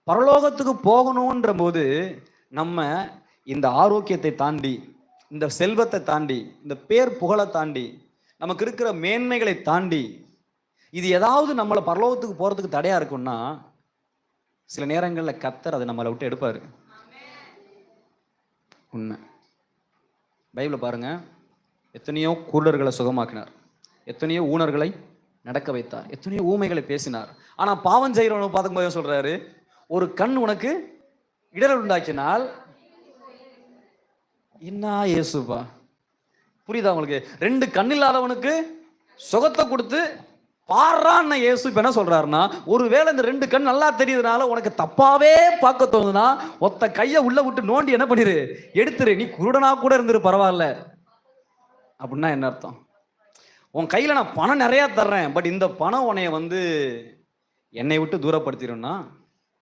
பரலோகத்துக்கு போகணுன்ற போது நம்ம இந்த ஆரோக்கியத்தை தாண்டி, இந்த செல்வத்தை தாண்டி, இந்த பேர் புகழை தாண்டி, நமக்கு இருக்கிற மேன்மைகளை தாண்டி, இது ஏதாவது நம்மளை பரலோகத்துக்கு போறதுக்கு தடையா இருக்கும்னா, சில நேரங்களில் கர்த்தர் அதை நம்மளை விட்டு எடுப்பாரு. உண்மை. பைபிளை பாருங்க, எத்தனையோ குருடர்களை சுகமாக்கினார், எத்தனையோ ஊனர்களை நடக்க வைத்தார், எத்தனையோ ஊமைகளை பேசினார். ஆனா பாவம் செய்கிறவனை பார்க்கும்போது சொல்றாரு, ஒரு கண் உனக்கு இடரல் உண்டாக்கினால் என்ன இயேசுப்பா, புரியுதா உங்களுக்கு? ரெண்டு கண் இல்லாதவனுக்கு சுகத்தை கொடுத்து பாடுறான்னு இயேசு இப்ப என்ன சொல்றாருன்னா, ஒருவேளை இந்த ரெண்டு கண் நல்லா தெரியுதுனால உனக்கு தப்பாவே பார்க்க தோணுதுன்னா, ஒத்த கையை உள்ள விட்டு நோண்டி என்ன பண்ணிரு, எடுத்துரு, நீ குருடனா கூட இருந்துரு பரவாயில்ல. அப்படின்னா என்ன அர்த்தம்? உன் கையில நான் பணம் நிறைய தர்றேன், பட் இந்த பணம் உன்னைய என்னை விட்டு தூரப்படுத்திடும்னா